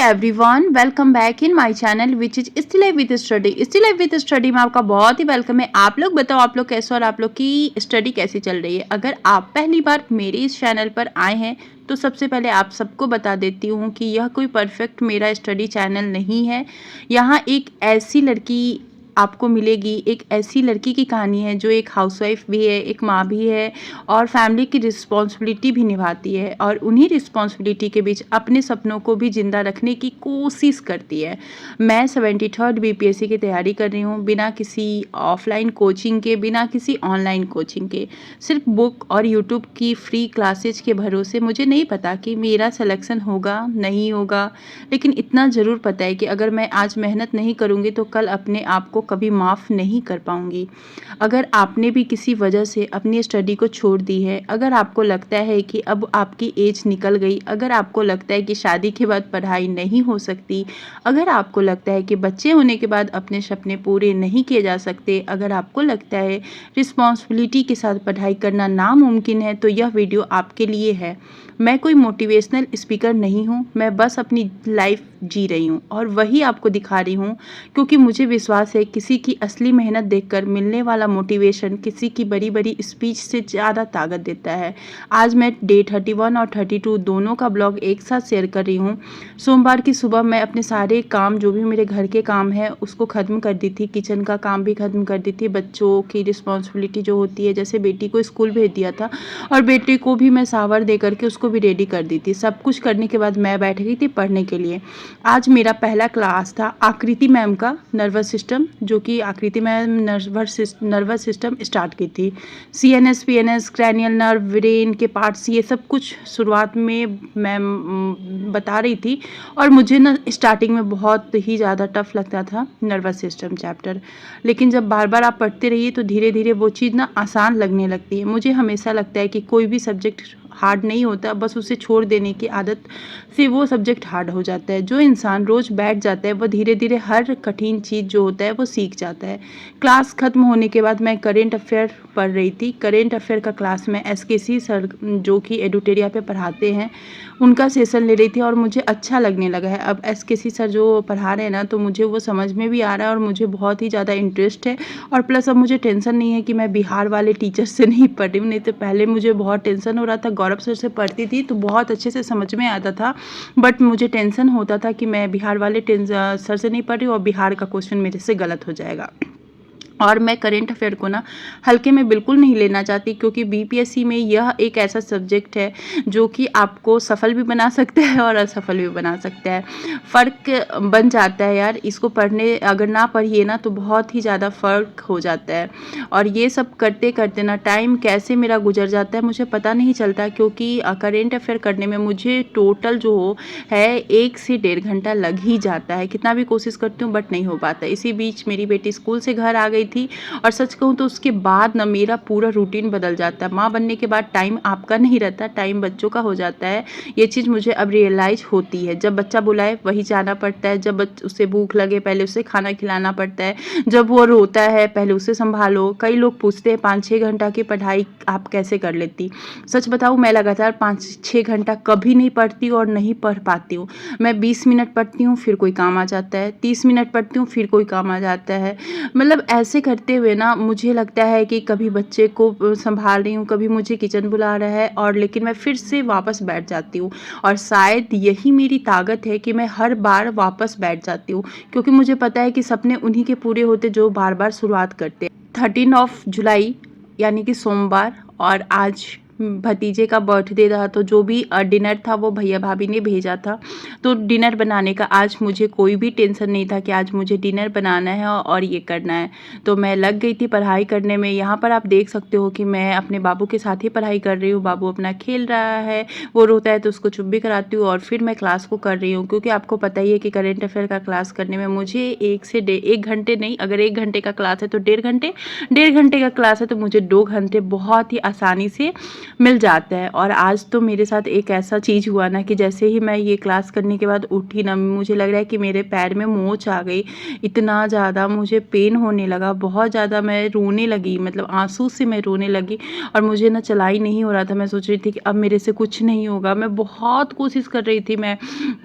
Everyone, welcome back in my channel which is still life with study. Still life with study में आपका बहुत ही welcome है। आप लोग बताओ, आप लोग कैसे और आप लोग की स्टडी कैसी चल रही है। अगर आप पहली बार मेरे इस चैनल पर आए हैं तो सबसे पहले आप सबको बता देती हूँ कि यह कोई परफेक्ट मेरा स्टडी चैनल नहीं है। यहाँ एक ऐसी लड़की आपको मिलेगी, एक ऐसी लड़की की कहानी है जो एक हाउसवाइफ भी है, एक माँ भी है और फैमिली की रिस्पॉन्सिबिलिटी भी निभाती है और उन्हीं रिस्पॉन्सिबिलिटी के बीच अपने सपनों को भी ज़िंदा रखने की कोशिश करती है। मैं 73rd बीपीएससी की तैयारी कर रही हूँ, बिना किसी ऑफलाइन कोचिंग के, बिना किसी ऑनलाइन कोचिंग के, सिर्फ बुक और यूट्यूब की फ्री क्लासेज के भरोसे। मुझे नहीं पता कि मेरा सिलेक्शन होगा नहीं होगा, लेकिन इतना ज़रूर पता है कि अगर मैं आज मेहनत नहीं करूँगी तो कल अपने आप को कभी माफ़ नहीं कर पाऊँगी। अगर आपने भी किसी वजह से अपनी स्टडी को छोड़ दी है, अगर आपको लगता है कि अब आपकी एज निकल गई, अगर आपको लगता है कि शादी के बाद पढ़ाई नहीं हो सकती, अगर आपको लगता है कि बच्चे होने के बाद अपने सपने पूरे नहीं किए जा सकते, अगर आपको लगता है रिस्पॉन्सिबिलिटी के साथ पढ़ाई करना नामुमकिन है, तो यह वीडियो आपके लिए है। मैं कोई मोटिवेशनल स्पीकर नहीं हूँ, मैं बस अपनी लाइफ जी रही हूँ और वही आपको दिखा रही हूँ, क्योंकि मुझे विश्वास है किसी की असली मेहनत देखकर मिलने वाला मोटिवेशन किसी की बड़ी बड़ी स्पीच से ज़्यादा ताकत देता है। आज मैं डे 31 और 32 दोनों का ब्लॉग एक साथ शेयर कर रही हूँ। सोमवार की सुबह मैं अपने सारे काम, जो भी मेरे घर के काम है, उसको ख़त्म कर दी थी। किचन का काम भी ख़त्म कर दी थी। बच्चों की रिस्पॉन्सिबिलिटी जो होती है, जैसे बेटी को स्कूल भेज दिया था और बेटे को भी मैं शावर दे करके उसको भी रेडी कर दी थी। सब कुछ करने के बाद मैं बैठ गई थी पढ़ने के लिए। आज मेरा पहला क्लास था आकृति मैम का, नर्वस सिस्टम, जो कि आकृति मैम नर्वस सिस्टम स्टार्ट की थी। CNS, PNS, cranial nerve, brain के पार्ट्स, ये सब कुछ शुरुआत में मैम बता रही थी और मुझे ना स्टार्टिंग में बहुत ही ज़्यादा टफ लगता था नर्वस सिस्टम चैप्टर, लेकिन जब बार बार आप पढ़ते रहिए तो धीरे धीरे वो चीज़ ना आसान लगने लगती है। मुझे हमेशा लगता है कि कोई भी सब्जेक्ट हार्ड नहीं होता, बस उसे छोड़ देने की आदत से वो सब्जेक्ट हार्ड हो जाता है। जो इंसान रोज़ बैठ जाता है वो धीरे धीरे हर कठिन चीज़ जो होता है वो सीख जाता है। क्लास ख़त्म होने के बाद मैं करेंट अफेयर पढ़ रही थी। करेंट अफेयर का क्लास में एसकेसी सर, जो कि एडुटेरिया पे पढ़ाते हैं, उनका सेशन ले रही थी और मुझे अच्छा लगने लगा है। अब एसकेसी सर जो पढ़ा रहे हैं ना, तो मुझे वो समझ में भी आ रहा है और मुझे बहुत ही ज़्यादा इंटरेस्ट है। और प्लस अब मुझे टेंशन नहीं है कि मैं बिहार वाले टीचर से नहीं पढ़ रही हूँ। नहीं तो पहले मुझे बहुत टेंशन हो रहा था। गौरव सर से पढ़ती थी तो बहुत अच्छे से समझ में आता था, बट मुझे टेंशन होता था कि मैं बिहार वाले सर से नहीं पढ़ रही हूँ और बिहार का क्वेश्चन मेरे से गलत हो जाएगा। और मैं करेंट अफेयर को ना हल्के में बिल्कुल नहीं लेना चाहती, क्योंकि बीपीएससी में यह एक ऐसा सब्जेक्ट है जो कि आपको सफल भी बना सकता है और असफल भी बना सकता है। फ़र्क बन जाता है यार, इसको पढ़ने अगर ना पढ़िए ना तो बहुत ही ज़्यादा फ़र्क हो जाता है। और ये सब करते करते ना टाइम कैसे मेरा गुजर जाता है मुझे पता नहीं चलता, क्योंकि करेंट अफेयर करने में मुझे टोटल जो है 1 से 1.5 घंटा लग ही जाता है। कितना भी कोशिश करती हूँ बट नहीं हो पाता। इसी बीच मेरी बेटी स्कूल से घर आ गई थी और सच कहूँ तो उसके बाद ना मेरा पूरा रूटीन बदल जाता है। माँ बनने के बाद टाइम आपका नहीं रहता, टाइम बच्चों का हो जाता है। ये चीज़ मुझे अब रियलाइज होती है। जब बच्चा बुलाए वही जाना पड़ता है, जब उसे भूख लगे पहले उसे खाना खिलाना पड़ता है, जब वो रोता है पहले उसे संभालो। कई लोग पूछते हैं 5-6 घंटा की पढ़ाई आप कैसे कर लेती। सच बताऊँ, मैं लगातार 5-6 घंटा कभी नहीं पढ़ती और नहीं पढ़ पाती हूँ। मैं 20 मिनट पढ़ती हूँ, फिर कोई काम आ जाता है, 30 मिनट पढ़ती हूँ, फिर कोई काम आ जाता है। मतलब ऐसे करते हुए ना मुझे लगता है कि कभी बच्चे को संभाल रही हूँ, कभी मुझे किचन बुला रहा है, और लेकिन मैं फिर से वापस बैठ जाती हूँ। और शायद यही मेरी ताकत है कि मैं हर बार वापस बैठ जाती हूँ, क्योंकि मुझे पता है कि सपने उन्हीं के पूरे होते जो बार बार शुरुआत करते हैं। 13 जुलाई यानी कि सोमवार, और आज भतीजे का बर्थडे था, तो जो भी डिनर था वो भैया भाभी ने भेजा था। तो डिनर बनाने का आज मुझे कोई भी टेंशन नहीं था कि आज मुझे डिनर बनाना है और ये करना है। तो मैं लग गई थी पढ़ाई करने में। यहाँ पर आप देख सकते हो कि मैं अपने बाबू के साथ ही पढ़ाई कर रही हूँ। बाबू अपना खेल रहा है, वो रोता है तो उसको चुप भी कराती हूँ और फिर मैं क्लास को कर रही हूँ, क्योंकि आपको पता ही है कि करेंट अफेयर का क्लास करने में मुझे 1 घंटे नहीं, अगर 1 घंटे का क्लास है तो 1.5 घंटे, 1.5 घंटे का क्लास है तो मुझे 2 घंटे बहुत ही आसानी से मिल जाता है। और आज तो मेरे साथ एक ऐसा चीज़ हुआ ना कि जैसे ही मैं ये क्लास करने के बाद उठी ना, मुझे लग रहा है कि मेरे पैर में मोच आ गई। इतना ज़्यादा मुझे पेन होने लगा, बहुत ज़्यादा मैं रोने लगी, मतलब आंसू से मैं रोने लगी। और मुझे ना चला ही नहीं हो रहा था। मैं सोच रही थी कि अब मेरे से कुछ नहीं होगा। मैं बहुत कोशिश कर रही थी मैं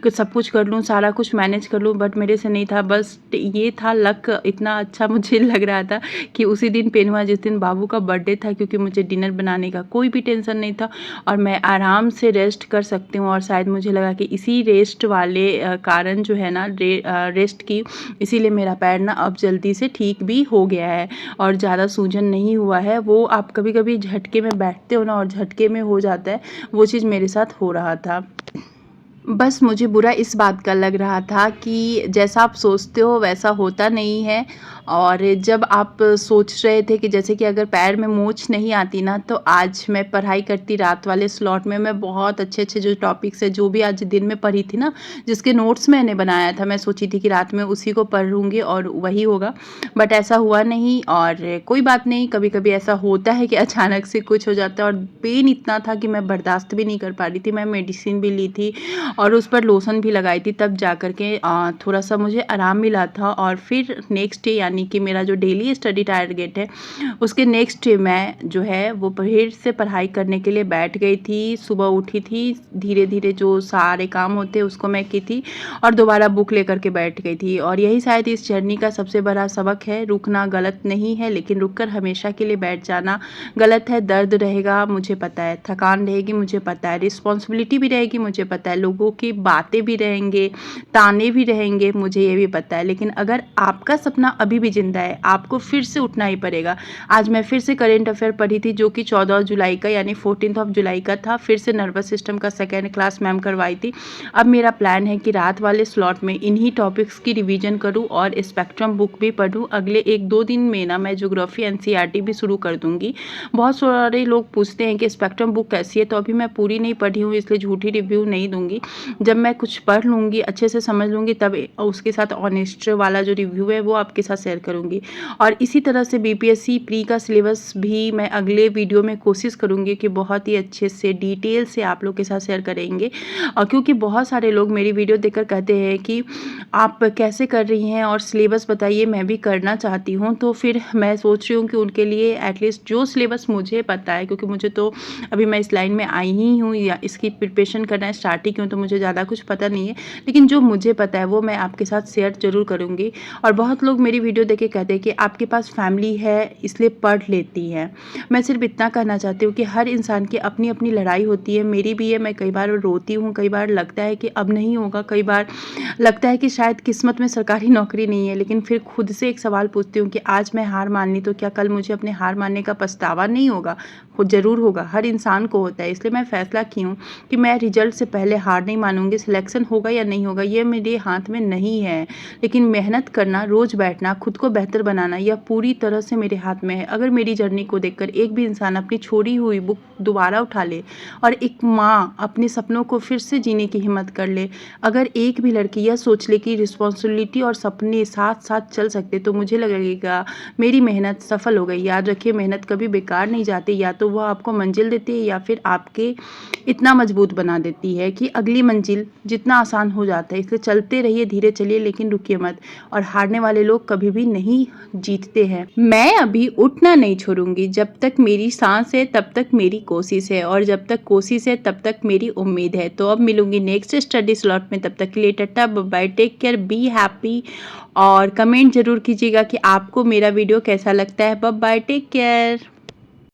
कि सब कुछ कर लूँ, सारा कुछ मैनेज कर लूँ, बट मेरे से नहीं था। बस ये था लक, इतना अच्छा मुझे लग रहा था कि उसी दिन पेन हुआ जिस दिन बाबू का बर्थडे था, क्योंकि मुझे डिनर बनाने का कोई भी टेंशन नहीं था और मैं आराम से रेस्ट कर सकती हूँ। और शायद मुझे लगा कि इसी रेस्ट वाले कारण जो है ना, रेस्ट की, इसीलिए मेरा पैर ना अब जल्दी से ठीक भी हो गया है और ज़्यादा सूजन नहीं हुआ है। वो आप कभी कभी झटके में बैठते हो ना और झटके में हो जाता है, वो चीज़ मेरे साथ हो रहा था। बस मुझे बुरा इस बात का लग रहा था कि जैसा आप सोचते हो वैसा होता नहीं है। और जब आप सोच रहे थे कि जैसे कि अगर पैर में मोच नहीं आती ना, तो आज मैं पढ़ाई करती रात वाले स्लॉट में। मैं बहुत अच्छे-अच्छे जो टॉपिक्स है, जो भी आज दिन में पढ़ी थी ना, जिसके नोट्स मैंने बनाया था, मैं सोची थी कि रात में उसी को पढ़ लूँगी और वही होगा। बट ऐसा हुआ नहीं और कोई बात नहीं, कभी-कभी ऐसा होता है कि अचानक से कुछ हो जाता है। और पेन इतना था कि मैं बर्दाश्त भी नहीं कर पा रही थी। मैं मेडिसिन भी ली थी और उस पर लोशन भी लगाई थी, तब जा कर के थोड़ा-सा मुझे आराम मिला था। और फिर नेक्स्ट डे, यानी कि मेरा जो डेली स्टडी टारगेट है, उसके नेक्स्ट डे मैं जो है वो फिर से पढ़ाई करने के लिए बैठ गई थी। सुबह उठी थी, धीरे-धीरे जो सारे काम होते हैं उसको मैं की थी और दोबारा बुक लेकर के बैठ गई थी। और यही शायद इस जर्नी का सबसे बड़ा सबक है, रुकना गलत नहीं है, लेकिन रुककर हमेशा के लिए बैठ जाना गलत है। दर्द रहेगा मुझे पता है, थकान रहेगी मुझे पता है, रिस्पॉन्सिबिलिटी भी रहेगी मुझे पता है, लोगों की बातें भी रहेंगे, ताने भी रहेंगे, मुझे ये भी पता है। लेकिन अगर आपका सपना अभी भी जिंदा है, आपको फिर से उठना ही पड़ेगा। आज मैं फिर से करेंट अफेयर पढ़ी थी, जो कि 14 जुलाई का यानी 14 जुलाई का था। फिर से नर्वस सिस्टम का सेकेंड क्लास मैम करवाई थी। अब मेरा प्लान है कि रात वाले स्लॉट में इन्हीं टॉपिक्स की रिवीजन करूं और स्पेक्ट्रम बुक भी पढूं। अगले 1-2 दिन में ना मैं ज्योग्राफी एनसीईआरटी भी शुरू कर दूंगी। बहुत सारे लोग पूछते हैं कि स्पेक्ट्रम बुक कैसी है, तो अभी मैं पूरी नहीं पढ़ी हूँ, इसलिए झूठी रिव्यू नहीं दूंगी। जब मैं कुछ पढ़ लूँगी, अच्छे से समझ लूँगी, तब उसके साथ ऑनेस्ट वाला जो रिव्यू है वो आपके साथ शेयर करूँगी। और इसी तरह से बीपीएससी प्री का सिलेबस भी मैं अगले वीडियो में कोशिश करूँगी कि बहुत ही अच्छे से डिटेल से आप लोग के साथ शेयर करेंगे। क्योंकि बहुत सारे लोग मेरी वीडियो देखकर कहते हैं कि आप कैसे कर रही हैं और सिलेबस बताइए, मैं भी करना चाहती हूँ। तो फिर मैं सोच रही हूँ कि उनके लिए एटलीस्ट जो सिलेबस मुझे पता है, क्योंकि मुझे तो अभी मैं इस लाइन में आई ही हूँ या इसकी प्रिपरेशन करना स्टार्ट ही क्यों, तो मुझे ज़्यादा कुछ पता नहीं है, लेकिन जो मुझे पता है वो मैं आपके साथ शेयर ज़रूर करूँगी। और बहुत लोग मेरी वीडियो देख के कहते हैं कि आपके पास फैमिली है इसलिए पढ़ लेती हैं। मैं सिर्फ इतना कहना चाहती हूँ कि हर इंसान की अपनी अपनी लड़ाई होती है, मेरी भी है। मैं कई बार रोती हूँ, कई बार लगता है कि अब नहीं होगा, कई बार लगता है कि शायद किस्मत में सरकारी नौकरी नहीं है। लेकिन फिर खुद से एक सवाल पूछती हूँ कि आज मैं हार मान ली तो क्या कल मुझे अपने हार मानने का पछतावा नहीं होगा? ज़रूर होगा, हर इंसान को होता है। इसलिए मैं फैसला की हूँ कि मैं रिजल्ट से पहले हार नहीं मानूंगी। सिलेक्शन होगा या नहीं होगा ये मेरे हाथ में नहीं है, लेकिन मेहनत करना, रोज़ बैठना, खुद को बेहतर बनाना, यह पूरी तरह से मेरे हाथ में है। अगर मेरी जर्नी को देखकर एक भी इंसान अपनी छोड़ी हुई बुक दोबारा उठा ले और एक माँ अपने सपनों को फिर से जीने की हिम्मत कर ले, अगर एक भी लड़की यह सोच ले कि रिस्पॉन्सिबिलिटी और सपने साथ साथ चल सकते, तो मुझे लगेगा मेरी मेहनत सफल हो गई। याद रखिए, मेहनत कभी बेकार नहीं जाती, या तो वह आपको मंजिल देती है या फिर आपके इतना मजबूत बना देती है कि अगली मंजिल जितना आसान हो जाता है। इसलिए चलते रहिए, धीरे चलिए, लेकिन रुकिए मत। और हारने वाले लोग कभी भी नहीं जीतते हैं। मैं अभी उठना नहीं छोड़ूंगी, जब तक मेरी सांस है तब तक मेरी कोशिश है, और जब तक कोशिश है तब तक मेरी उम्मीद है। तो अब मिलूंगी नेक्स्ट स्टडी स्लॉट में, तब तक के लिए tata bye, take care, be happy. और कमेंट जरूर कीजिएगा कि आपको मेरा वीडियो कैसा लगता है। Bye, take care.